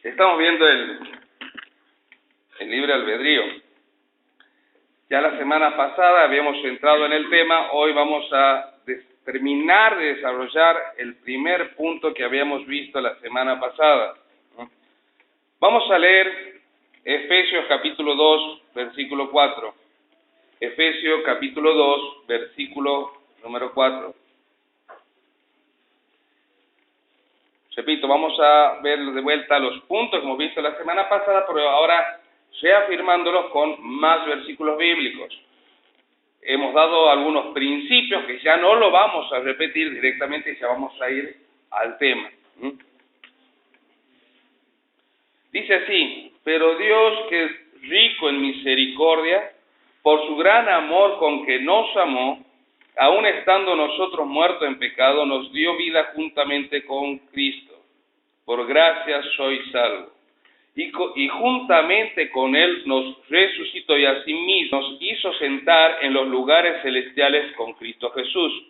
Estamos viendo el libre albedrío. Ya la semana pasada habíamos entrado en el tema, hoy vamos a terminar de desarrollar el primer punto que habíamos visto la semana pasada. Vamos a leer Efesios capítulo 2, versículo 4. Efesios capítulo 2, versículo número 4. Repito, vamos a ver de vuelta los puntos que hemos visto la semana pasada, pero ahora reafirmándolos con más versículos bíblicos. Hemos dado algunos principios que ya no lo vamos a repetir directamente y ya vamos a ir al tema. Dice así: pero Dios, que es rico en misericordia, por su gran amor con que nos amó, aun estando nosotros muertos en pecado, nos dio vida juntamente con Cristo. Por gracia sois salvos. Y juntamente con Él nos resucitó y asimismo nos hizo sentar en los lugares celestiales con Cristo Jesús,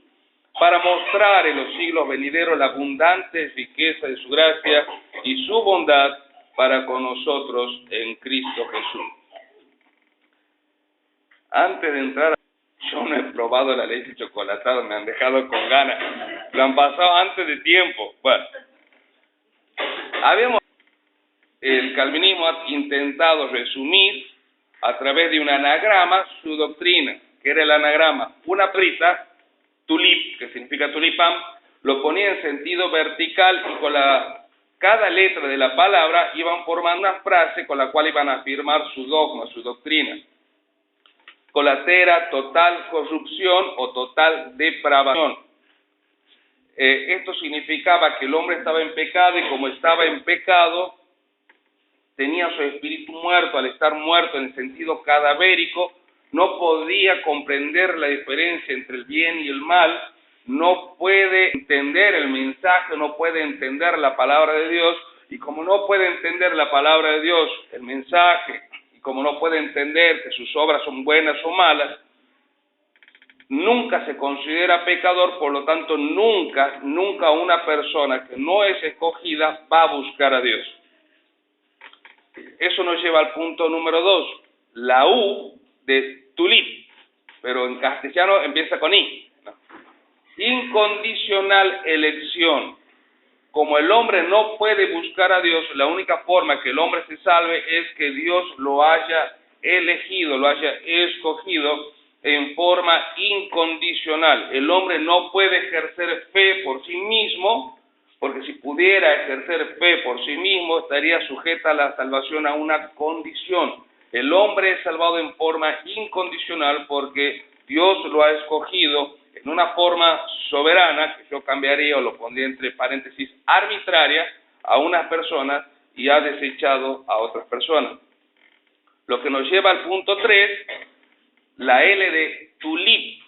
para mostrar en los siglos venideros la abundante riqueza de su gracia y su bondad para con nosotros en Cristo Jesús. Antes de entrar, yo no he probado la leche chocolatada, me han dejado con ganas. Lo han pasado antes de tiempo. Bueno, el calvinismo ha intentado resumir a través de un anagrama su doctrina. ¿Qué era el anagrama? Una plita, tulip, que significa tulipán, lo ponía en sentido vertical y con cada letra de la palabra iban formando una frase con la cual iban a afirmar su dogma, su doctrina. Colatera, total corrupción o total depravación. Esto significaba que el hombre estaba en pecado y como estaba en pecado, tenía su espíritu muerto. Al estar muerto en el sentido cadavérico, no podía comprender la diferencia entre el bien y el mal, no puede entender el mensaje, no puede entender la palabra de Dios, y como no puede entender la palabra de Dios, el mensaje, y como no puede entender que sus obras son buenas o malas, nunca se considera pecador. Por lo tanto, nunca una persona que no es escogida va a buscar a Dios. Eso nos lleva al punto número 2, la U de tulip, pero en castellano empieza con I. Incondicional elección. Como el hombre no puede buscar a Dios, la única forma que el hombre se salve es que Dios lo haya elegido, lo haya escogido en forma incondicional. El hombre no puede ejercer fe por sí mismo, porque si pudiera ejercer fe por sí mismo, estaría sujeta a la salvación a una condición. El hombre es salvado en forma incondicional porque Dios lo ha escogido en una forma soberana, que yo cambiaría o lo pondría entre paréntesis, arbitraria, a unas personas y ha desechado a otras personas. Lo que nos lleva al punto 3, la L de tulip,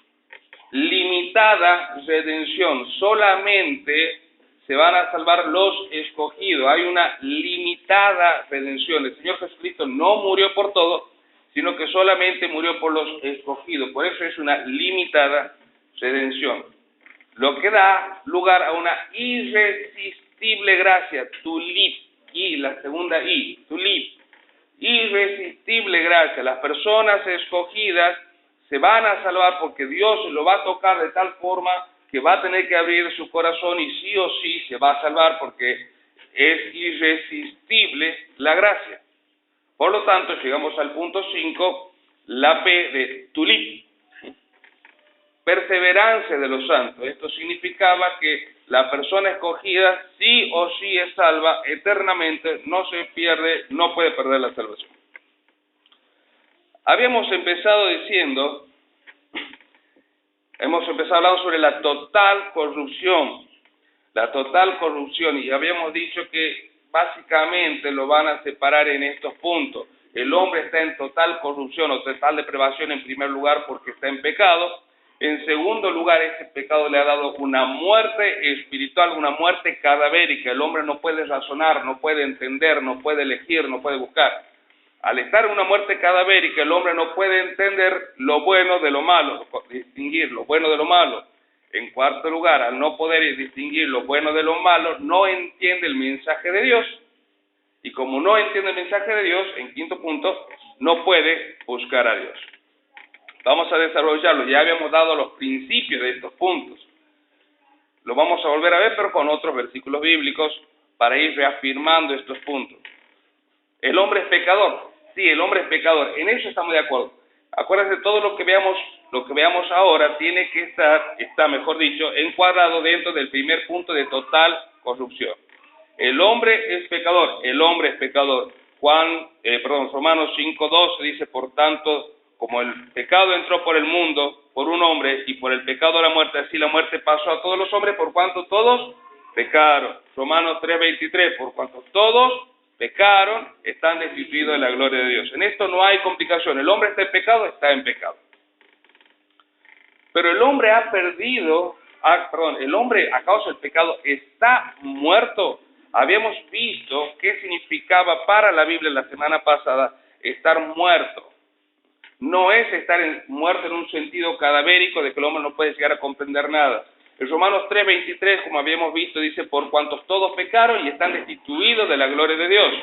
limitada redención. Solamente se van a salvar los escogidos. Hay una limitada redención. El Señor Jesucristo no murió por todos, sino que solamente murió por los escogidos. Por eso es una limitada redención. Lo que da lugar a una irresistible gracia, tulip, y la segunda I, tulip, irresistible gracia. Las personas escogidas se van a salvar porque Dios lo va a tocar de tal forma que va a tener que abrir su corazón y sí o sí se va a salvar porque es irresistible la gracia. Por lo tanto, llegamos al punto 5, la P de tulip, perseverancia de los santos. Esto significaba que la persona escogida sí o sí es salva eternamente, no se pierde, no puede perder la salvación. Hemos empezado hablando sobre la total corrupción, y habíamos dicho que básicamente lo van a separar en estos puntos. El hombre está en total corrupción o total depravación en primer lugar porque está en pecado. En segundo lugar, ese pecado le ha dado una muerte espiritual, una muerte cadavérica. El hombre no puede razonar, no puede entender, no puede elegir, no puede buscar. Al estar en una muerte cadavérica, el hombre no puede entender lo bueno de lo malo, distinguir lo bueno de lo malo. En cuarto lugar, al no poder distinguir lo bueno de lo malo, no entiende el mensaje de Dios. Y como no entiende el mensaje de Dios, en quinto punto, no puede buscar a Dios. Vamos a desarrollarlo. Ya habíamos dado los principios de estos puntos. Lo vamos a volver a ver, pero con otros versículos bíblicos para ir reafirmando estos puntos. El hombre es pecador. Sí, el hombre es pecador. En eso estamos de acuerdo. Acuérdense, todo lo que veamos ahora tiene que está mejor dicho, encuadrado dentro del primer punto de total corrupción. El hombre es pecador. El hombre es pecador. Romanos 5:12 dice, por tanto, como el pecado entró por el mundo, por un hombre, y por el pecado la muerte, así la muerte pasó a todos los hombres, por cuanto todos pecaron. Romanos 3:23, por cuanto todos pecaron, están destituidos de la gloria de Dios. En esto no hay complicación. El hombre está en pecado, está en pecado. Pero el hombre el hombre a causa del pecado está muerto. Habíamos visto qué significaba para la Biblia la semana pasada estar muerto. No es estar muerto en un sentido cadavérico de que el hombre no puede llegar a comprender nada. En Romanos 3:23, como habíamos visto, dice, por cuanto todos pecaron y están destituidos de la gloria de Dios.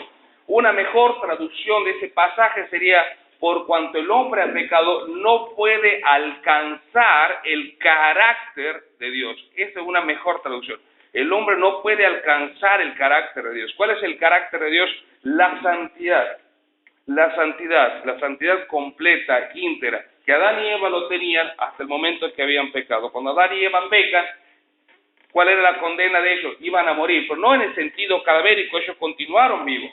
Una mejor traducción de ese pasaje sería, por cuanto el hombre ha pecado, no puede alcanzar el carácter de Dios. Esa es una mejor traducción. El hombre no puede alcanzar el carácter de Dios. ¿Cuál es el carácter de Dios? La santidad. La santidad completa, íntegra, que Adán y Eva lo tenían hasta el momento en que habían pecado. Cuando Adán y Eva pecan, ¿cuál era la condena de ellos? Iban a morir, pero no en el sentido cadavérico, ellos continuaron vivos,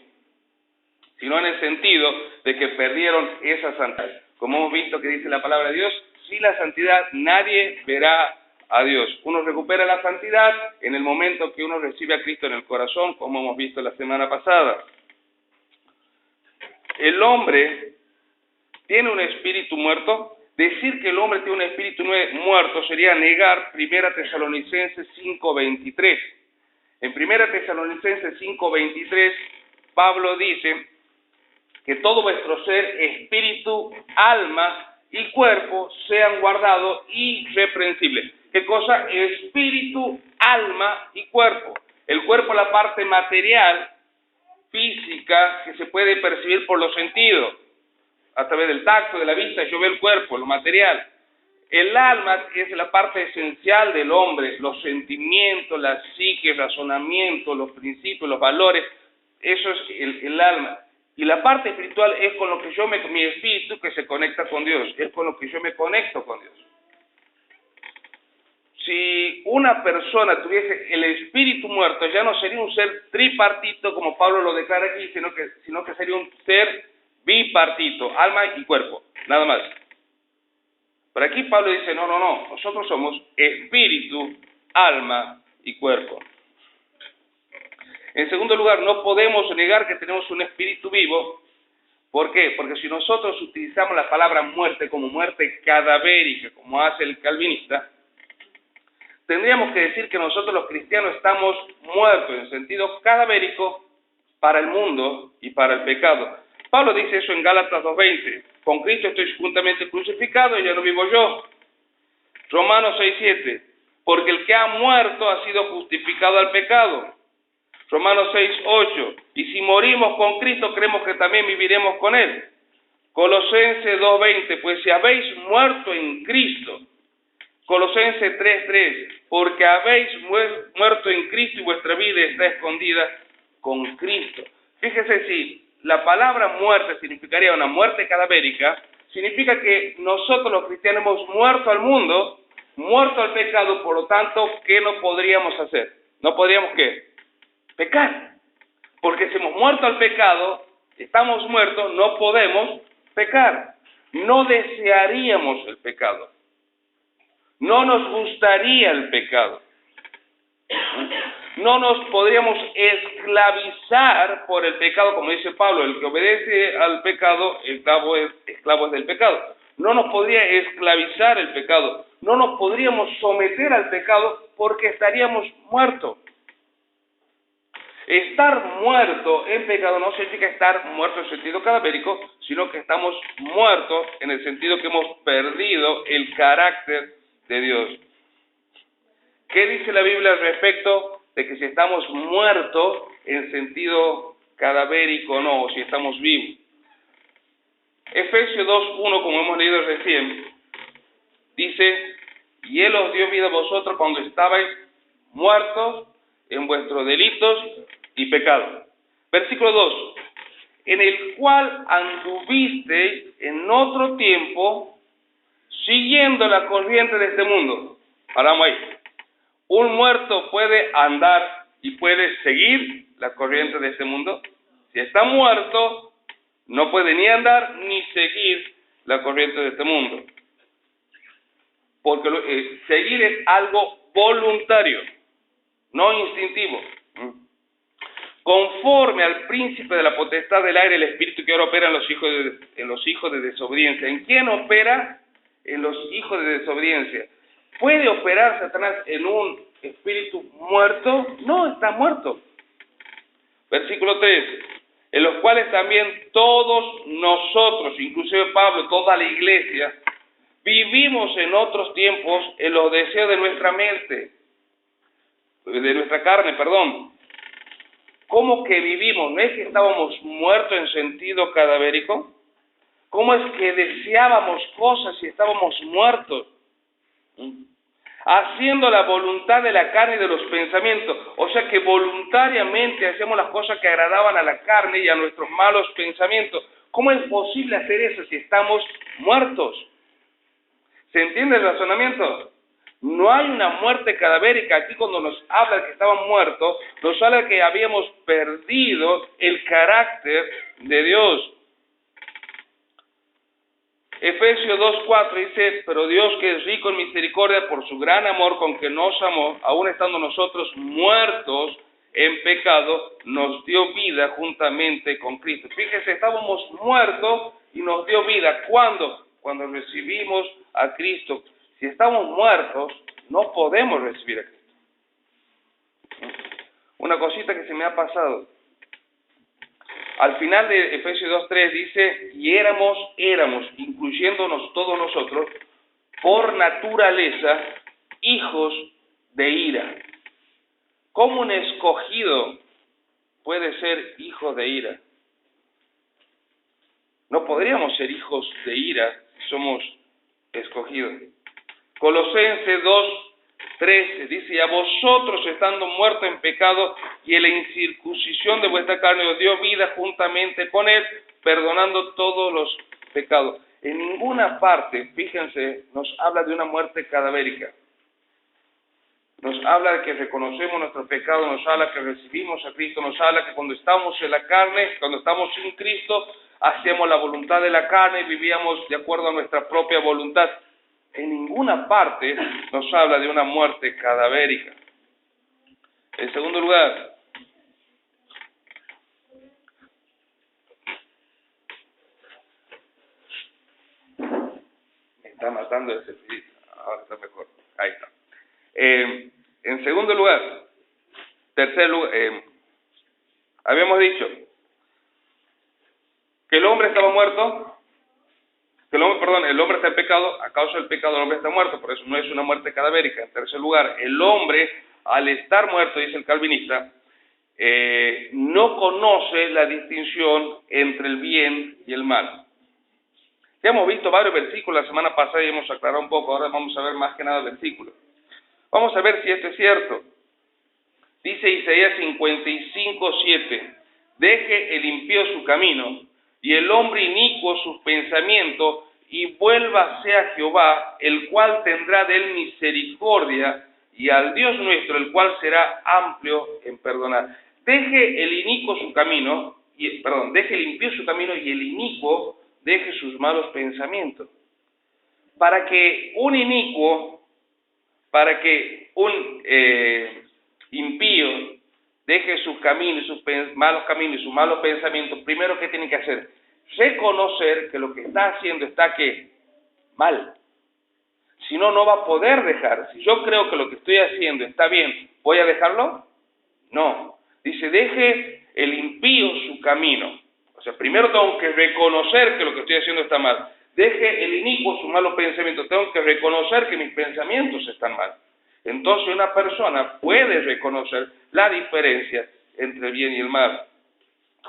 sino en el sentido de que perdieron esa santidad. Como hemos visto que dice la palabra de Dios, sin la santidad nadie verá a Dios. Uno recupera la santidad en el momento que uno recibe a Cristo en el corazón, como hemos visto la semana pasada. El hombre tiene un espíritu muerto. Decir que el hombre tiene un espíritu muerto sería negar 1 Tesalonicenses 5:23. En 1 Tesalonicenses 5:23, Pablo dice que todo vuestro ser, espíritu, alma y cuerpo sean guardados irreprensibles. ¿Qué cosa? Espíritu, alma y cuerpo. El cuerpo es la parte material, física, que se puede percibir por los sentidos, a través del tacto, de la vista. Yo veo el cuerpo, lo material. El alma es la parte esencial del hombre, los sentimientos, la psique, el razonamiento, los principios, los valores. Eso es el alma. Y la parte espiritual es con lo que mi espíritu que se conecta con Dios, es con lo que yo me conecto con Dios. Si una persona tuviese el espíritu muerto, ya no sería un ser tripartito, como Pablo lo declara aquí, sino que sería un ser bipartito, alma y cuerpo, nada más. Pero aquí Pablo dice, no, nosotros somos espíritu, alma y cuerpo. En segundo lugar, no podemos negar que tenemos un espíritu vivo. ¿Por qué? Porque si nosotros utilizamos la palabra muerte como muerte cadavérica, como hace el calvinista, tendríamos que decir que nosotros los cristianos estamos muertos en sentido cadavérico para el mundo y para el pecado. Pablo dice eso en Gálatas 2:20. Con Cristo estoy juntamente crucificado y ya no vivo yo. Romanos 6:7. Porque el que ha muerto ha sido justificado al pecado. Romanos 6:8. Y si morimos con Cristo, creemos que también viviremos con Él. Colosenses 2:20. Pues si habéis muerto en Cristo. Colosenses 3:3, porque habéis muerto en Cristo y vuestra vida está escondida con Cristo. Fíjese, si la palabra muerte significaría una muerte cadavérica, significa que nosotros los cristianos hemos muerto al mundo, muerto al pecado, por lo tanto, ¿qué no podríamos hacer? ¿No podríamos qué? Pecar. Porque si hemos muerto al pecado, estamos muertos, no podemos pecar. No desearíamos el pecado. No nos gustaría el pecado. No nos podríamos esclavizar por el pecado, como dice Pablo, el que obedece al pecado, esclavo es del pecado. No nos podría esclavizar el pecado. No nos podríamos someter al pecado porque estaríamos muertos. Estar muerto en pecado no significa estar muerto en sentido cadavérico, sino que estamos muertos en el sentido que hemos perdido el carácter de Dios. ¿Qué dice la Biblia al respecto de que si estamos muertos en sentido cadavérico o no, o si estamos vivos. Efesios 2:1, como hemos leído recién, dice: y Él os dio vida a vosotros cuando estabais muertos en vuestros delitos y pecados. Versículo 2, en el cual anduvisteis en otro tiempo, siguiendo la corriente de este mundo. Paramos ahí. ¿Un muerto puede andar y puede seguir la corriente de este mundo? Si está muerto, no puede ni andar ni seguir la corriente de este mundo. Porque seguir es algo voluntario, no instintivo. Conforme al príncipe de la potestad del aire, el espíritu que ahora opera en los hijos de desobediencia. ¿En quién opera? En los hijos de desobediencia. ¿Puede operar Satanás en un espíritu muerto? No, está muerto. Versículo 3, en los cuales también todos nosotros, inclusive Pablo, toda la iglesia, vivimos en otros tiempos en los deseos de nuestra mente, de nuestra carne, perdón. ¿Cómo que vivimos? ¿No es que estábamos muertos en sentido cadavérico? ¿Cómo es que deseábamos cosas si estábamos muertos? Haciendo la voluntad de la carne y de los pensamientos. O sea que voluntariamente hacemos las cosas que agradaban a la carne y a nuestros malos pensamientos. ¿Cómo es posible hacer eso si estamos muertos? ¿Se entiende el razonamiento? No hay una muerte cadavérica. Aquí cuando nos habla de que estaban muertos, nos habla de que habíamos perdido el carácter de Dios. Efesios 2:4 dice: pero Dios, que es rico en misericordia por su gran amor con que nos amó, aun estando nosotros muertos en pecado, nos dio vida juntamente con Cristo. Fíjese, estábamos muertos y nos dio vida. ¿Cuándo? Cuando recibimos a Cristo. Si estamos muertos, no podemos recibir a Cristo. Una cosita que se me ha pasado. Al final de Efesios 2:3 dice: y éramos, incluyéndonos todos nosotros, por naturaleza, hijos de ira. ¿Cómo un escogido puede ser hijo de ira? No podríamos ser hijos de ira si somos escogidos. Colosenses 2:13 dice: y a vosotros, estando muertos en pecado y en la incircuncisión de vuestra carne, os dio vida juntamente con él, perdonando todos los pecados. En ninguna parte, fíjense, nos habla de una muerte cadavérica. Nos habla de que reconocemos nuestro pecado, nos habla que recibimos a Cristo, nos habla que cuando estamos en la carne, cuando estamos sin Cristo, hacemos la voluntad de la carne y vivíamos de acuerdo a nuestra propia voluntad. En ninguna parte nos habla de una muerte cadavérica. En segundo lugar, me está matando ese espíritu. Ahora está mejor. Ahí está. En segundo lugar, tercer lugar, habíamos dicho que el hombre estaba muerto. El hombre está en pecado, a causa del pecado el hombre está muerto, por eso no es una muerte cadavérica. En tercer lugar, el hombre, al estar muerto, dice el calvinista, no conoce la distinción entre el bien y el mal. Ya hemos visto varios versículos la semana pasada y hemos aclarado un poco, ahora vamos a ver más que nada versículos. Vamos a ver si esto es cierto. Dice Isaías 55:7, deje el impío su camino y el hombre inicuo sus pensamientos, y vuélvase a Jehová, el cual tendrá de él misericordia, y al Dios nuestro, el cual será amplio en perdonar. Deje el inicuo su camino, deje el impío su camino y el inicuo deje sus malos pensamientos. Para que un impío deje sus caminos, sus malos caminos y sus malos pensamientos, primero, ¿qué tiene que hacer? Reconocer que lo que está haciendo está mal. Si no, no va a poder dejar. Si yo creo que lo que estoy haciendo está bien, ¿voy a dejarlo? No. Dice, deje el impío su camino. O sea, primero tengo que reconocer que lo que estoy haciendo está mal. Deje el inicuo su malos pensamientos. Tengo que reconocer que mis pensamientos están mal. Entonces una persona puede reconocer la diferencia entre el bien y el mal.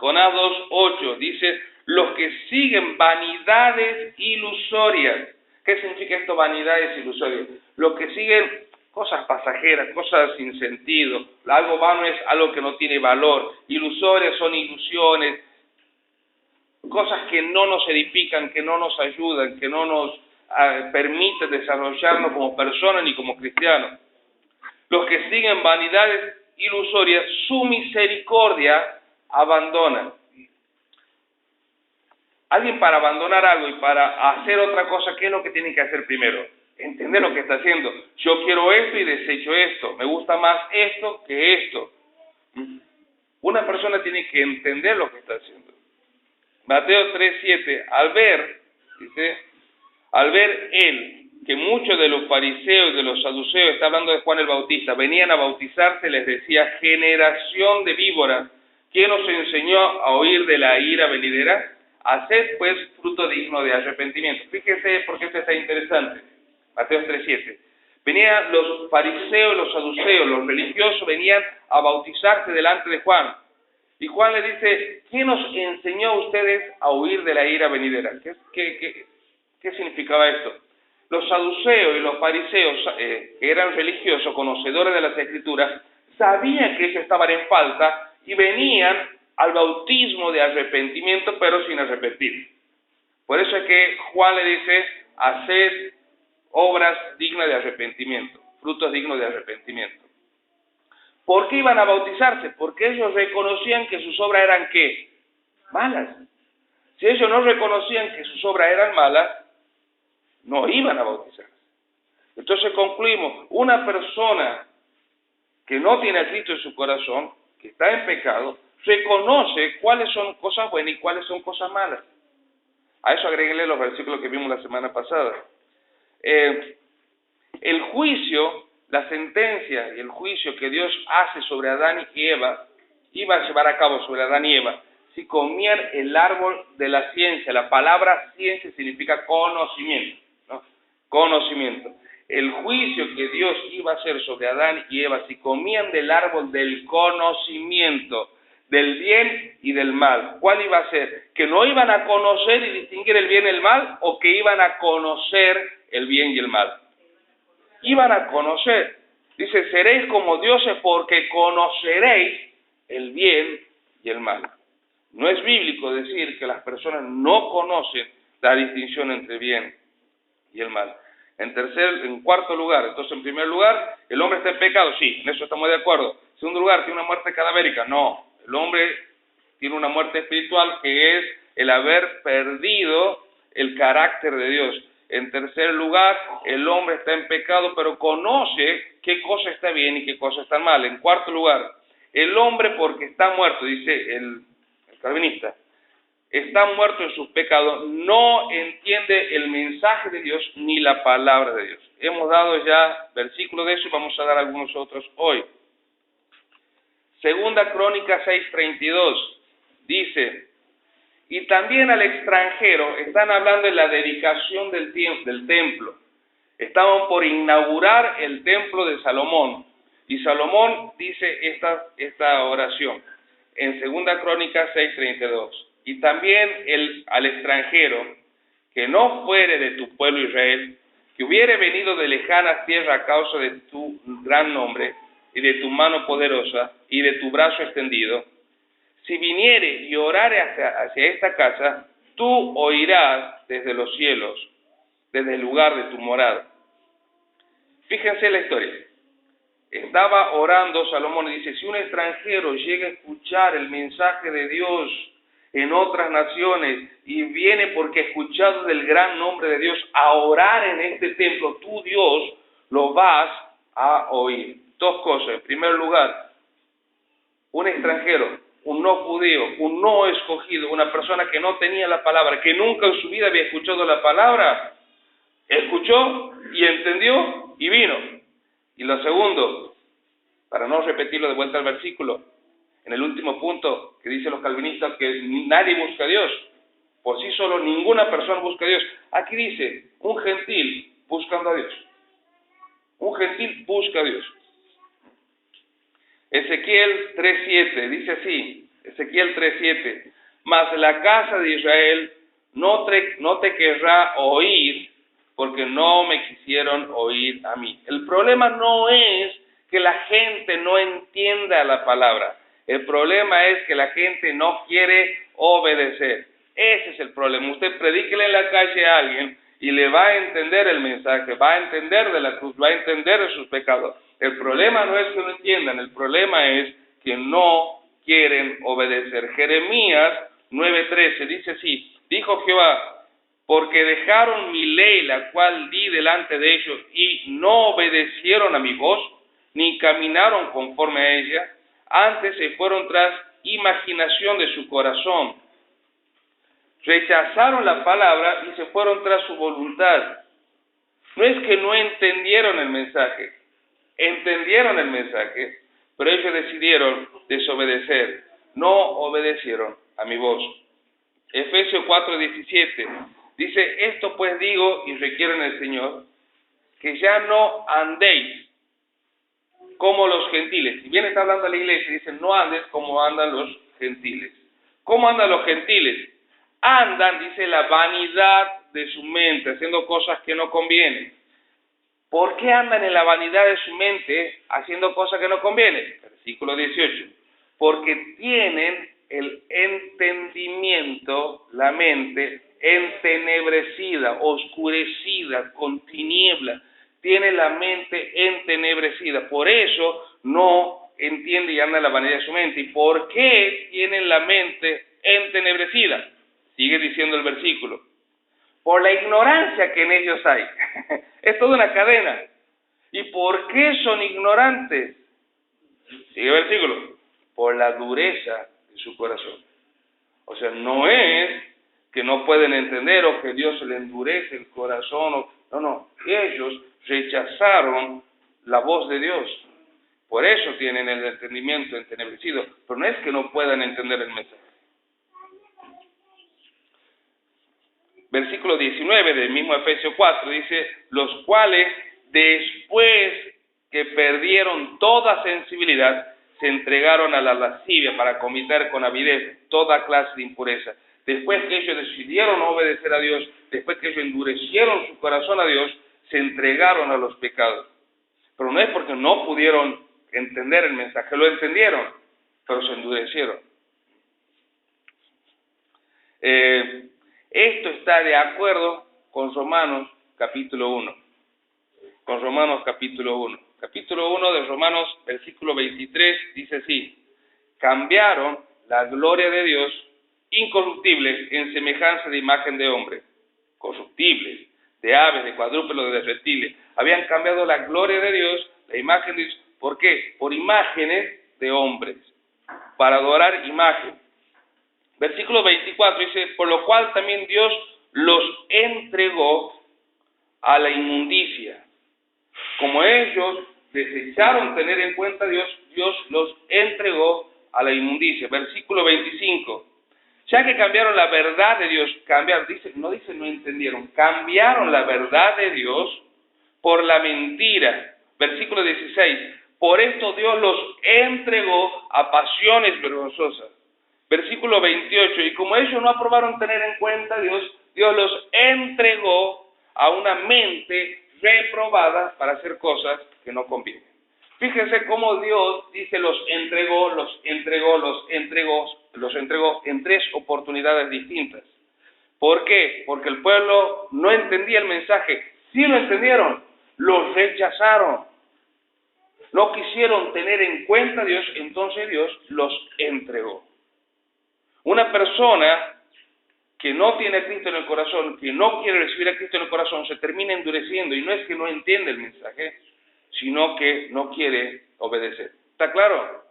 Jonás 2:8 dice, los que siguen vanidades ilusorias. ¿Qué significa esto, vanidades ilusorias? Los que siguen cosas pasajeras, cosas sin sentido. Algo vano es algo que no tiene valor. Ilusorias son ilusiones, cosas que no nos edifican, que no nos ayudan, que no nos permiten desarrollarnos como personas ni como cristianos. Los que siguen vanidades ilusorias, su misericordia abandonan. Alguien para abandonar algo y para hacer otra cosa, ¿qué es lo que tiene que hacer primero? Entender lo que está haciendo. Yo quiero esto y desecho esto. Me gusta más esto que esto. Una persona tiene que entender lo que está haciendo. Mateo 3:7, al ver él que muchos de los fariseos y de los saduceos, está hablando de Juan el Bautista, venían a bautizarse, les decía, generación de víboras, ¿quién os enseñó a huir de la ira venidera? Haced pues fruto digno de arrepentimiento. Fíjese porque esto está interesante. Mateo 3:7. Venían los fariseos, los saduceos, los religiosos, venían a bautizarse delante de Juan. Y Juan le dice, ¿quién os enseñó a ustedes a huir de la ira venidera? ¿Qué significaba esto? Los saduceos y los fariseos, que eran religiosos, conocedores de las Escrituras, sabían que ellos estaban en falta y venían al bautismo de arrepentimiento, pero sin arrepentir. Por eso es que Juan le dice, haced obras dignas de arrepentimiento, frutos dignos de arrepentimiento. ¿Por qué iban a bautizarse? Porque ellos reconocían que sus obras eran ¿qué? Malas. Si ellos no reconocían que sus obras eran malas, no iban a bautizarse. Entonces concluimos, una persona que no tiene a Cristo en su corazón, que está en pecado, reconoce cuáles son cosas buenas y cuáles son cosas malas. A eso agréguenle los versículos que vimos la semana pasada. El juicio, la sentencia y el juicio que Dios hace sobre Adán y Eva, iba a llevar a cabo sobre Adán y Eva, si comían el árbol de la ciencia. La palabra ciencia significa conocimiento, ¿no? Conocimiento. El juicio que Dios iba a hacer sobre Adán y Eva, si comían del árbol del conocimiento, del bien y del mal, ¿cuál iba a ser? ¿Que no iban a conocer y distinguir el bien y el mal, o que iban a conocer el bien y el mal? Iban a conocer. Dice, seréis como dioses porque conoceréis el bien y el mal. No es bíblico decir que las personas no conocen la distinción entre el bien y el mal. En cuarto lugar, entonces en primer lugar, ¿el hombre está en pecado? Sí, en eso estamos de acuerdo. En segundo lugar, ¿tiene una muerte cadavérica? No, el hombre tiene una muerte espiritual, que es el haber perdido el carácter de Dios. En tercer lugar, el hombre está en pecado, pero conoce qué cosa está bien y qué cosa está mal. En cuarto lugar, el hombre, porque está muerto, dice el calvinista, está muerto en sus pecados, no entiende el mensaje de Dios ni la palabra de Dios. Hemos dado ya versículos de eso y vamos a dar algunos otros hoy. Segunda Crónica 6:32 dice, y también al extranjero, están hablando de la dedicación del templo. Estaban por inaugurar el templo de Salomón, y Salomón dice esta oración en Segunda Crónica 6:32. Y también al extranjero, que no fuere de tu pueblo Israel, que hubiere venido de lejanas tierras a causa de tu gran nombre, y de tu mano poderosa, y de tu brazo extendido, si viniere y orare hacia esta casa, tú oirás desde los cielos, desde el lugar de tu morada. Fíjense la historia. Estaba orando Salomón y dice, si un extranjero llega a escuchar el mensaje de Dios en otras naciones y viene porque ha escuchado del gran nombre de Dios a orar en este templo, tú, Dios, lo vas a oír. Dos cosas. En primer lugar, un extranjero, un no judío, un no escogido, una persona que no tenía la palabra, que nunca en su vida había escuchado la palabra, escuchó y entendió y vino. Y lo segundo, para no repetirlo de vuelta al versículo, en el último punto que dicen los calvinistas que nadie busca a Dios, por sí solo ninguna persona busca a Dios. Aquí dice, un gentil buscando a Dios. Un gentil busca a Dios. Ezequiel 3:7 dice así, Ezequiel 3:7. Mas la casa de Israel no te querrá oír, porque no me quisieron oír a mí. El problema no es que la gente no entienda la palabra. El problema es que la gente no quiere obedecer. Ese es el problema. Usted predíquele en la calle a alguien y le va a entender el mensaje, va a entender de la cruz, va a entender de sus pecados. El problema no es que no entiendan, el problema es que no quieren obedecer. Jeremías 9:13 dice así: dijo Jehová, porque dejaron mi ley, la cual di delante de ellos, y no obedecieron a mi voz, ni caminaron conforme a ella, antes se fueron tras imaginación de su corazón. Rechazaron la palabra y se fueron tras su voluntad. No es que no entendieron el mensaje, entendieron el mensaje, pero ellos decidieron desobedecer, no obedecieron a mi voz. Efesios 4:17 dice: esto pues digo y requiero en el Señor, que ya no andéis como los gentiles. Si bien está hablando a la iglesia, dice: no andes como andan los gentiles. ¿Cómo andan los gentiles? Andan, dice, la vanidad de su mente, haciendo cosas que no convienen. ¿Por qué andan en la vanidad de su mente haciendo cosas que no convienen? Versículo 18. Porque tienen el entendimiento, la mente, entenebrecida, oscurecida, con tiniebla. Tiene la mente entenebrecida. Por eso no entiende y anda en la vanidad de su mente. ¿Y por qué tienen la mente entenebrecida? Sigue diciendo el versículo: por la ignorancia que en ellos hay. Es toda una cadena. ¿Y por qué son ignorantes? Sigue el versículo: por la dureza de su corazón. O sea, no es que no pueden entender o que Dios se le endurece el corazón. No. Ellos rechazaron la voz de Dios. Por eso tienen el entendimiento entenebrecido. Pero no es que no puedan entender el mensaje. Versículo 19 del mismo Efesios 4 dice: los cuales después que perdieron toda sensibilidad, se entregaron a la lascivia para cometer con avidez toda clase de impureza. Después que ellos decidieron obedecer a Dios, después que ellos endurecieron su corazón a Dios, se entregaron a los pecados. Pero no es porque no pudieron entender el mensaje, lo entendieron, pero se endurecieron. Esto está de acuerdo con Romanos capítulo 1. Con Romanos capítulo 1. Capítulo 1 de Romanos, versículo 23, dice así: cambiaron la gloria de Dios incorruptible en semejanza de imagen de hombre, corruptibles, de aves, de cuadrúpedos, de reptiles. Habían cambiado la gloria de Dios, la imagen de Dios. ¿Por qué? Por imágenes de hombres, para adorar imagen. Versículo 24 dice: por lo cual también Dios los entregó a la inmundicia. Como ellos desecharon tener en cuenta a Dios, Dios los entregó a la inmundicia. Versículo 25. Ya que cambiaron la verdad de Dios, no entendieron, cambiaron la verdad de Dios por la mentira. Versículo 16. Por esto Dios los entregó a pasiones vergonzosas. Versículo 28, y como ellos no aprobaron tener en cuenta a Dios, Dios los entregó a una mente reprobada para hacer cosas que no convienen. Fíjense cómo Dios dice los entregó en tres oportunidades distintas. ¿Por qué? Porque el pueblo no entendía el mensaje. Sí lo entendieron, los rechazaron. No quisieron tener en cuenta a Dios, entonces Dios los entregó. Una persona que no tiene a Cristo en el corazón, que no quiere recibir a Cristo en el corazón, se termina endureciendo, y no es que no entiende el mensaje, sino que no quiere obedecer. ¿Está claro?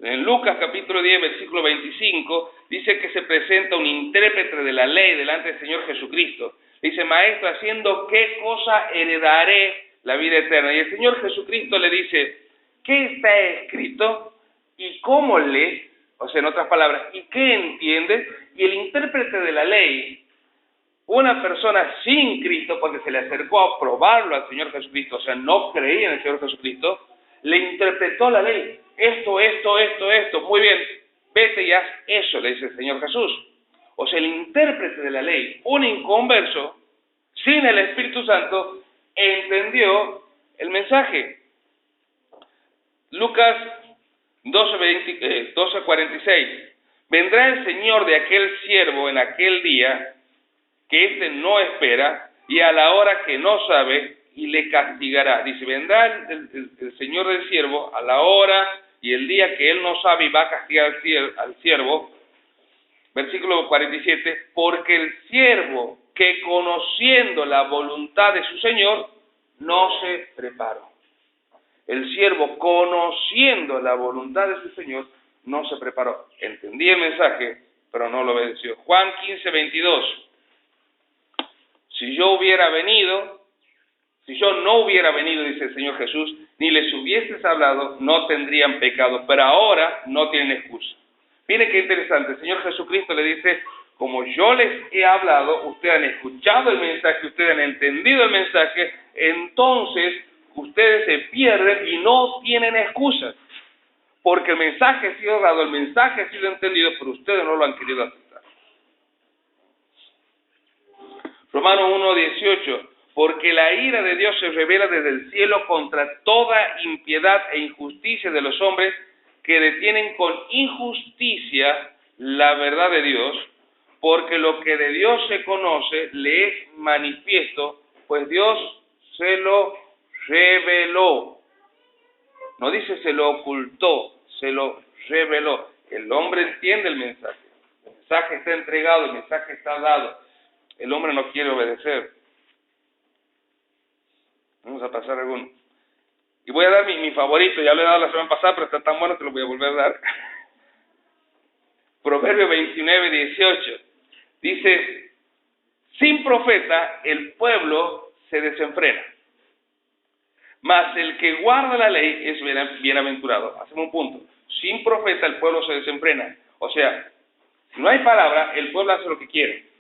En Lucas capítulo 10, versículo 25, dice que se presenta un intérprete de la ley delante del Señor Jesucristo. Dice: maestro, ¿haciendo qué cosa heredaré la vida eterna? Y el Señor Jesucristo le dice: ¿qué está escrito? ¿Y cómo lees? O sea, en otras palabras, ¿y qué entiendes? Y el intérprete de la ley, una persona sin Cristo, porque se le acercó a probarlo al Señor Jesucristo, o sea, no creía en el Señor Jesucristo, le interpretó la ley. esto. Muy bien, vete y haz eso, le dice el Señor Jesús. O sea, el intérprete de la ley, un inconverso, sin el Espíritu Santo, entendió el mensaje. Lucas 12:46. Vendrá el Señor de aquel siervo en aquel día que éste no espera y a la hora que no sabe y le castigará. Dice, vendrá el Señor del siervo a la hora y el día que él no sabe y va a castigar al siervo. Versículo 47, porque el siervo que conociendo la voluntad de su Señor no se preparó. El siervo conociendo la voluntad de su Señor no se preparó. Entendí el mensaje, pero no lo obedeció. Juan 15:22. Si yo no hubiera venido, dice el Señor Jesús, ni les hubieses hablado, no tendrían pecado, pero ahora no tienen excusa. Miren qué interesante, el Señor Jesucristo le dice, como yo les he hablado, ustedes han escuchado el mensaje, ustedes han entendido el mensaje, entonces ustedes se pierden y no tienen excusas, porque el mensaje ha sido dado, el mensaje ha sido entendido, pero ustedes no lo han querido aceptar. Romanos 1:18, porque la ira de Dios se revela desde el cielo contra toda impiedad e injusticia de los hombres que detienen con injusticia la verdad de Dios, porque lo que de Dios se conoce le es manifiesto, pues Dios se lo reveló. No dice se lo ocultó, se lo reveló. El hombre entiende el mensaje está entregado, el mensaje está dado. El hombre no quiere obedecer. Vamos a pasar alguno. Y voy a dar mi favorito, ya lo he dado la semana pasada, pero está tan bueno que lo voy a volver a dar. Proverbio 29:18. Dice, sin profeta el pueblo se desenfrena, mas el que guarda la ley es bienaventurado. Hacemos un punto. Sin profeta el pueblo se desenfrena. O sea, si no hay palabra, el pueblo hace lo que quiere.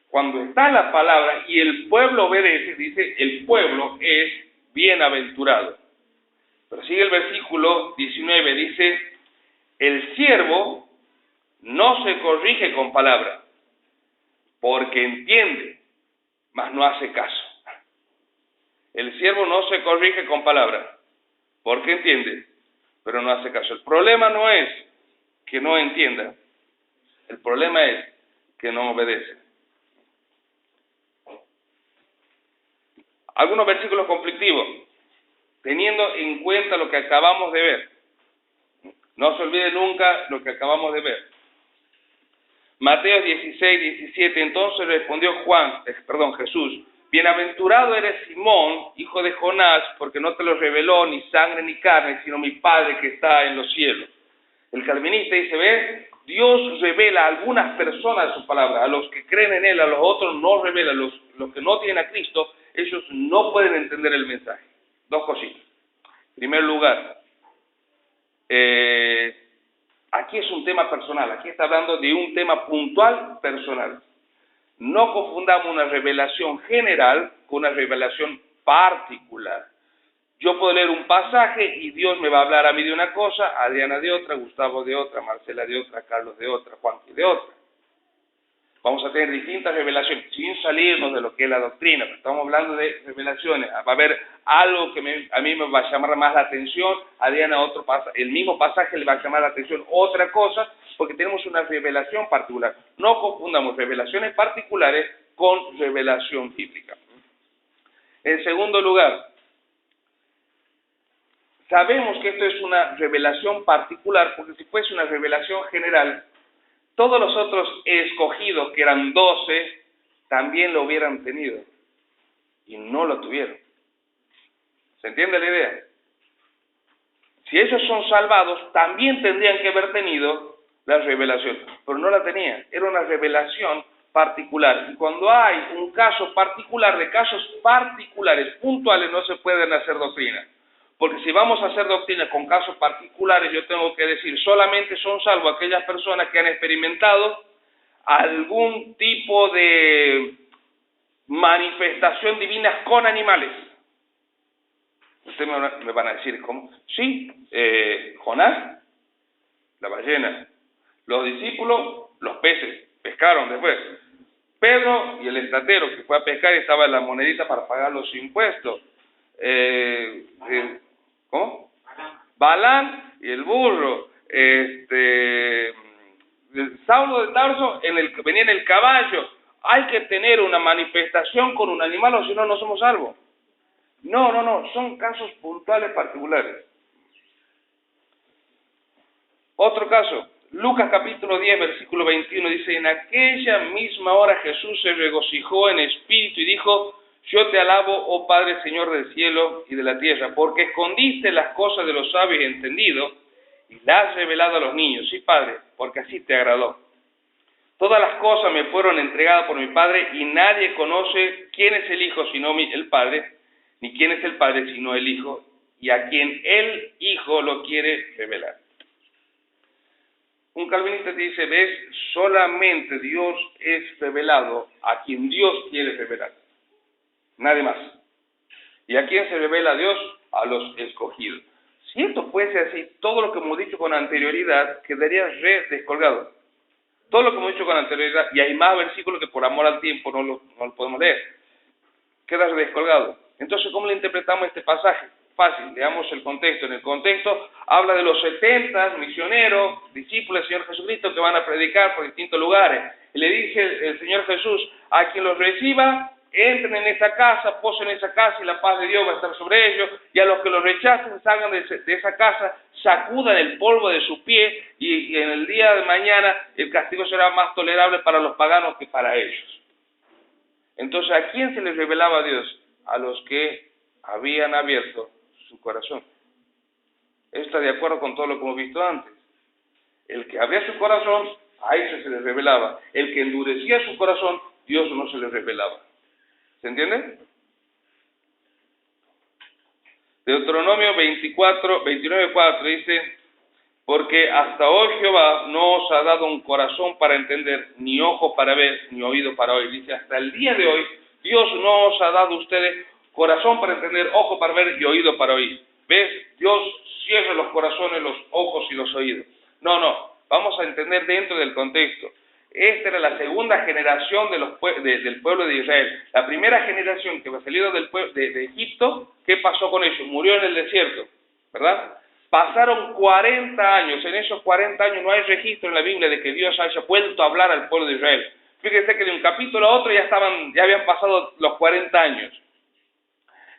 Cuando está la palabra y el pueblo obedece, dice, el pueblo es bienaventurado. Pero sigue el versículo 19, dice, el siervo no se corrige con palabra, porque entiende, mas no hace caso. El siervo no se corrige con palabra, porque entiende, pero no hace caso. El problema no es que no entienda, el problema es que no obedece. Algunos versículos conflictivos, teniendo en cuenta lo que acabamos de ver. No se olvide nunca lo que acabamos de ver. Mateo 16:17, entonces respondió Jesús, bienaventurado eres Simón, hijo de Jonás, porque no te lo reveló ni sangre ni carne, sino mi Padre que está en los cielos. El calvinista dice, ve, Dios revela a algunas personas su palabra, a los que creen en Él, a los otros no revela, los que no tienen a Cristo, ellos no pueden entender el mensaje. Dos cositas. En primer lugar, aquí es un tema personal, aquí está hablando de un tema puntual personal. No confundamos una revelación general con una revelación particular. Yo puedo leer un pasaje y Dios me va a hablar a mí de una cosa, Adriana de otra, Gustavo de otra, Marcela de otra, Carlos de otra, Juanqui de otra. Vamos a tener distintas revelaciones, sin salirnos de lo que es la doctrina, pero estamos hablando de revelaciones. Va a haber algo que a mí me va a llamar más la atención, a Diana el mismo pasaje le va a llamar la atención otra cosa, porque tenemos una revelación particular. No confundamos revelaciones particulares con revelación bíblica. En segundo lugar, sabemos que esto es una revelación particular, porque si fuese una revelación general, todos los otros escogidos, que eran 12, también lo hubieran tenido. Y no lo tuvieron. ¿Se entiende la idea? Si ellos son salvados, también tendrían que haber tenido la revelación. Pero no la tenían. Era una revelación particular. Y cuando hay un caso particular, de casos particulares, puntuales, no se pueden hacer doctrina. Porque si vamos a hacer doctrina con casos particulares, yo tengo que decir, solamente son salvos aquellas personas que han experimentado algún tipo de manifestación divina con animales. Ustedes me van a decir, ¿cómo? Sí, Jonás, la ballena. Los discípulos, los peces, pescaron después. Pedro y el estatero que fue a pescar y estaba en la monedita para pagar los impuestos. ¿Cómo? Balán y el burro. Saulo de Tarso venía en el caballo. Hay que tener una manifestación con un animal o si no, no somos salvos. No, son casos puntuales particulares. Otro caso, Lucas capítulo 10, versículo 21, dice, en aquella misma hora Jesús se regocijó en espíritu y dijo, yo te alabo, oh Padre, Señor del cielo y de la tierra, porque escondiste las cosas de los sabios y entendidos y las has revelado a los niños. Sí, Padre, porque así te agradó. Todas las cosas me fueron entregadas por mi Padre y nadie conoce quién es el Hijo sino el Padre, ni quién es el Padre sino el Hijo, y a quien el Hijo lo quiere revelar. Un calvinista te dice, ves, solamente Dios es revelado a quien Dios quiere revelar. Nadie más. ¿Y a quién se revela Dios? A los escogidos. Si esto fuese así, todo lo que hemos dicho con anterioridad quedaría descolgado. Todo lo que hemos dicho con anterioridad, y hay más versículos que por amor al tiempo no lo podemos leer, queda descolgado. Entonces, ¿cómo le interpretamos este pasaje? Fácil, veamos el contexto. En el contexto habla de los 70 misioneros, discípulos del Señor Jesucristo que van a predicar por distintos lugares. Y le dice el Señor Jesús, a quien los reciba, entren en esa casa, posen en esa casa y la paz de Dios va a estar sobre ellos. Y a los que los rechacen, salgan de esa casa, sacudan el polvo de su pie y en el día de mañana el castigo será más tolerable para los paganos que para ellos. Entonces, ¿a quién se les revelaba Dios? A los que habían abierto su corazón. Esto está de acuerdo con todo lo que hemos visto antes. El que abría su corazón, a ese se les revelaba. El que endurecía su corazón, Dios no se les revelaba. ¿Se entiende? Deuteronomio 29:4 dice, porque hasta hoy Jehová no os ha dado un corazón para entender, ni ojo para ver, ni oído para oír. Dice, hasta el día de hoy, Dios no os ha dado a ustedes corazón para entender, ojo para ver y oído para oír. ¿Ves? Dios cierra los corazones, los ojos y los oídos. No, vamos a entender dentro del contexto. Esta era la segunda generación del pueblo de Israel. La primera generación que había salido de Egipto, ¿qué pasó con ellos? Murió en el desierto, ¿verdad? Pasaron 40 años. En esos 40 años no hay registro en la Biblia de que Dios haya vuelto a hablar al pueblo de Israel. Fíjense que de un capítulo a otro ya habían pasado los 40 años.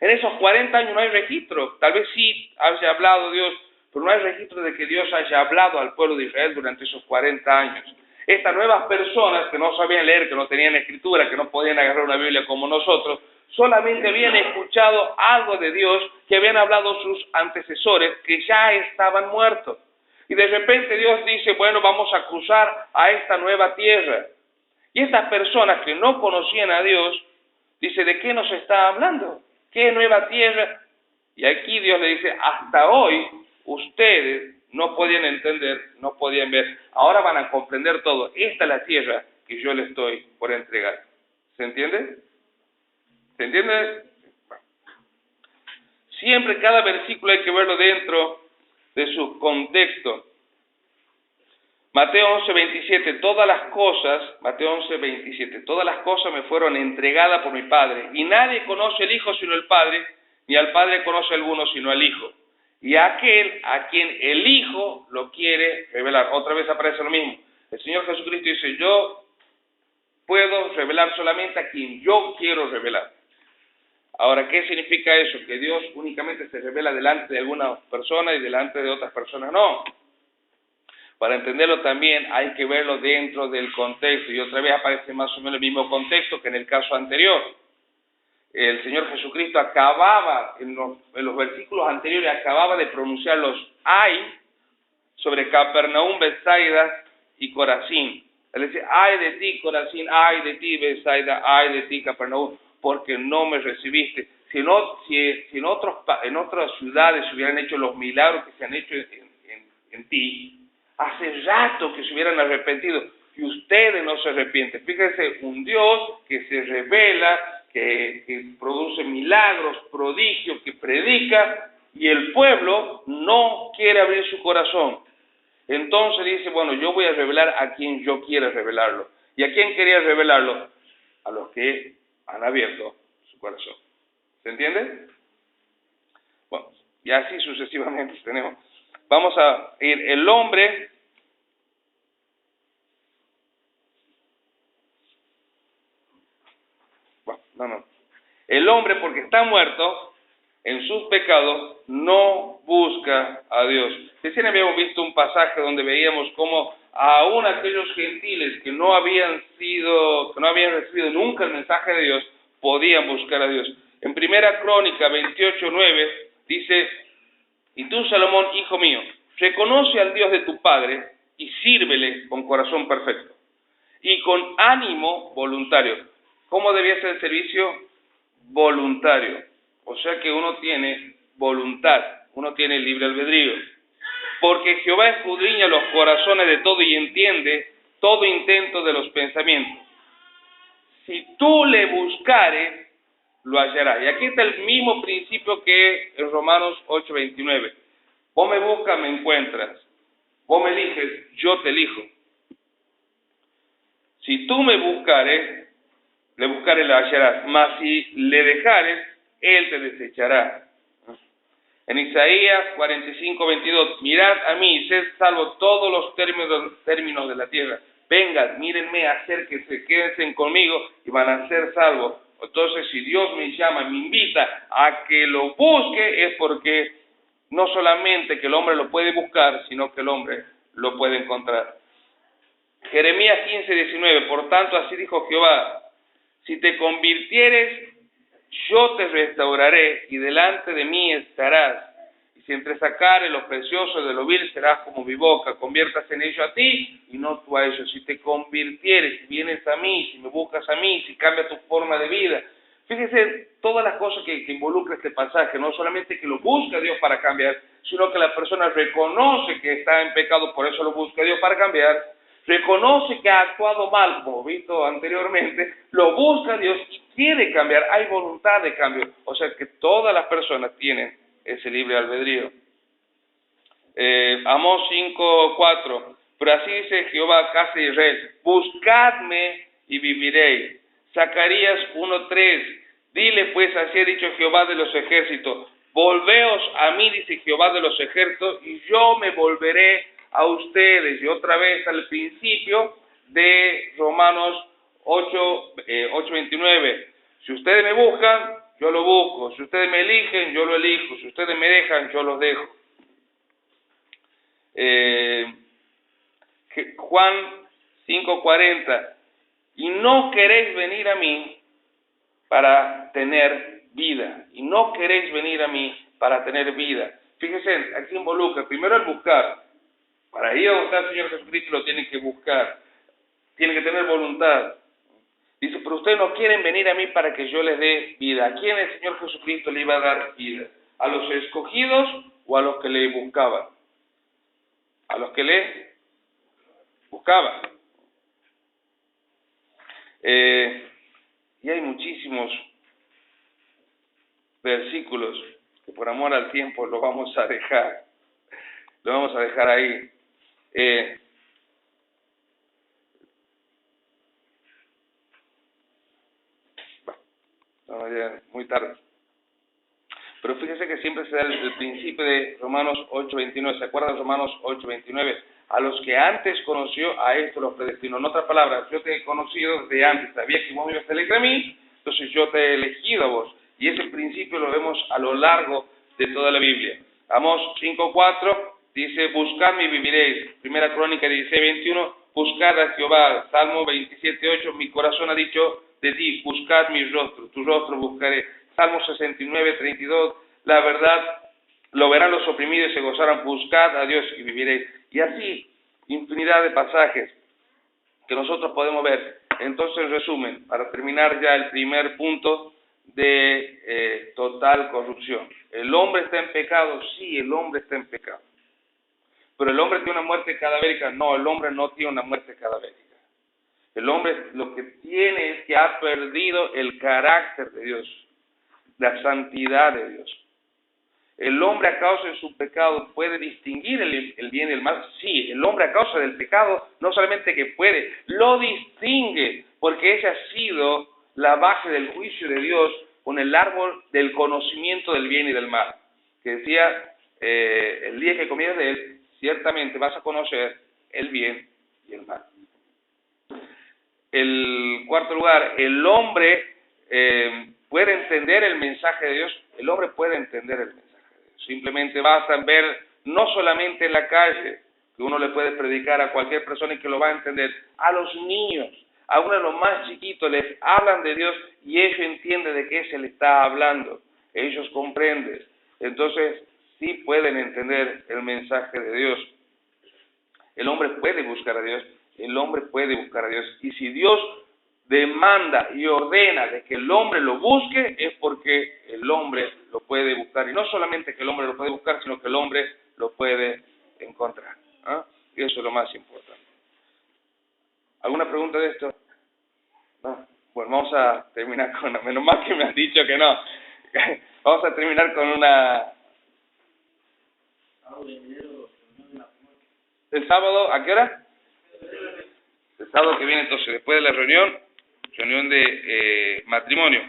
En esos 40 años no hay registro. Tal vez sí haya hablado Dios, pero no hay registro de que Dios haya hablado al pueblo de Israel durante esos 40 años. Estas nuevas personas que no sabían leer, que no tenían escritura, que no podían agarrar una Biblia como nosotros, solamente habían escuchado algo de Dios que habían hablado sus antecesores que ya estaban muertos. Y de repente Dios dice, bueno, vamos a cruzar a esta nueva tierra. Y estas personas que no conocían a Dios, dice, ¿de qué nos está hablando? ¿Qué nueva tierra? Y aquí Dios le dice, hasta hoy ustedes no podían entender, no podían ver. Ahora van a comprender todo. Esta es la tierra que yo les estoy por entregar. ¿Se entiende? ¿Se entiende? Siempre cada versículo hay que verlo dentro de su contexto. Mateo 11:27, todas las cosas me fueron entregadas por mi Padre, y nadie conoce al Hijo sino el Padre, ni al Padre conoce a alguno sino al Hijo, y a aquel a quien el Hijo lo quiere revelar. Otra vez aparece lo mismo. El Señor Jesucristo dice, yo puedo revelar solamente a quien yo quiero revelar. Ahora, ¿qué significa eso? Que Dios únicamente se revela delante de algunas personas y delante de otras personas no. Para entenderlo también hay que verlo dentro del contexto, y otra vez aparece más o menos el mismo contexto que en el caso anterior. El Señor Jesucristo acababa, en los versículos anteriores, acababa de pronunciar los ay sobre Capernaum, Betsaida y Corazín. Él dice, ay de ti Corazín, ay de ti Betsaida, ay de ti Capernaum, porque no me recibiste. Si en otras ciudades se hubieran hecho los milagros que se han hecho en ti, hace rato que se hubieran arrepentido, y ustedes no se arrepienten. Fíjense, un Dios que se revela, que produce milagros, prodigios, que predica, y el pueblo no quiere abrir su corazón. Entonces dice, bueno, yo voy a revelar a quien yo quiera revelarlo. ¿Y a quién quería revelarlo? A los que han abierto su corazón. ¿Se entiende? Bueno, y así sucesivamente tenemos. Vamos a ir, el hombre... No. El hombre, porque está muerto en sus pecados, no busca a Dios. Recién habíamos visto un pasaje donde veíamos cómo aún aquellos gentiles que no habían recibido nunca el mensaje de Dios, podían buscar a Dios. En Primera Crónica 28:9 dice, y tú, Salomón, hijo mío, reconoce al Dios de tu padre y sírvele con corazón perfecto y con ánimo voluntario. ¿Cómo debía ser el servicio? Voluntario. O sea que uno tiene voluntad, uno tiene libre albedrío. Porque Jehová escudriña los corazones de todo y entiende todo intento de los pensamientos. Si tú le buscares, lo hallarás. Y aquí está el mismo principio que en Romanos 8:29. Vos me buscas, me encuentras. Vos me eliges, yo te elijo. Si tú me buscares, le buscares, la hallarás. Mas si le dejares, él te desechará. En Isaías 45:22, mirad a mí y sed salvo todos los términos de la tierra. Vengan, mírenme, acérquense, quédense conmigo y van a ser salvos. Entonces, si Dios me llama, me invita a que lo busque, es porque no solamente que el hombre lo puede buscar, sino que el hombre lo puede encontrar. Jeremías 15:19, por tanto, así dijo Jehová, si te convirtieres, yo te restauraré y delante de mí estarás. Y si entresacares lo precioso de lo vil, serás como mi boca. Conviértase en ello a ti y no tú a ellos. Si te convirtieres, si vienes a mí, si me buscas a mí, si cambias tu forma de vida. Fíjese todas las cosas que involucra este pasaje. No solamente que lo busca Dios para cambiar, sino que la persona reconoce que está en pecado, por eso lo busca Dios para cambiar. Reconoce que ha actuado mal, como visto anteriormente, lo busca Dios y quiere cambiar, hay voluntad de cambio. O sea que todas las personas tienen ese libre albedrío. Amós 5:4, pero así dice Jehová, casa de Israel, buscadme y viviréis. Zacarías 1:3, dile pues, así ha dicho Jehová de los ejércitos, volveos a mí, dice Jehová de los ejércitos, y yo me volveré a ustedes. Y otra vez al principio de Romanos 8:29, si ustedes me buscan, yo lo busco, si ustedes me eligen, yo lo elijo, si ustedes me dejan, yo los dejo. Juan 5:40, y no queréis venir a mí para tener vida, y no queréis venir a mí para tener vida. Fíjense, aquí involucra primero el buscar. Para ir a donde está el Señor Jesucristo lo tienen que buscar, tienen que tener voluntad. Dice, pero ustedes no quieren venir a mí para que yo les dé vida. ¿A quién el Señor Jesucristo le iba a dar vida? ¿A los escogidos o a los que le buscaban? A los que le buscaban. Y hay muchísimos versículos que por amor al tiempo lo vamos a dejar ahí. Ya muy tarde. Pero fíjese que siempre se da el principio de Romanos 8:29. ¿Se acuerdan de Romanos 8:29? A los que antes conoció, a esto los predestinó. En otras palabras, yo te he conocido desde antes, sabía que vos me ibas a elegir a mí, entonces yo te he elegido a vos. Y ese principio lo vemos a lo largo de toda la Biblia. Amós 5:4 dice, buscadme y viviréis. Primera Crónica 16:21, buscad a Jehová. Salmo 27:8, mi corazón ha dicho de ti, buscad mi rostro, tu rostro buscaré. Salmo 69:32, la verdad lo verán los oprimidos y se gozarán, buscad a Dios y viviréis. Y así, infinidad de pasajes que nosotros podemos ver. Entonces, en resumen, para terminar ya el primer punto de total corrupción. ¿El hombre está en pecado? Sí, el hombre está en pecado. ¿Pero el hombre tiene una muerte cadavérica? No, el hombre no tiene una muerte cadavérica. El hombre lo que tiene es que ha perdido el carácter de Dios, la santidad de Dios. ¿El hombre a causa de su pecado puede distinguir el bien y el mal? Sí, el hombre a causa del pecado no solamente que puede, lo distingue, porque esa ha sido la base del juicio de Dios con el árbol del conocimiento del bien y del mal. Que decía, el día que comieres de él, ciertamente vas a conocer el bien y el mal. El cuarto lugar, el hombre puede entender el mensaje de Dios. El hombre puede entender el mensaje de Dios. Simplemente basta ver, no solamente en la calle, que uno le puede predicar a cualquier persona y que lo va a entender, a los niños, a uno de los más chiquitos, les hablan de Dios y ellos entienden de qué se le está hablando. Ellos comprenden. Entonces, sí pueden entender el mensaje de Dios. El hombre puede buscar a Dios. El hombre puede buscar a Dios. Y si Dios demanda y ordena de que el hombre lo busque, es porque el hombre lo puede buscar. Y no solamente que el hombre lo puede buscar, sino que el hombre lo puede encontrar. ¿Ah? Y eso es lo más importante. ¿Alguna pregunta de esto? No. Bueno, vamos a terminar con... Menos mal que me han dicho que no. Vamos a terminar con una... ¿El sábado a qué hora? El sábado que viene, entonces, después de la reunión de matrimonio.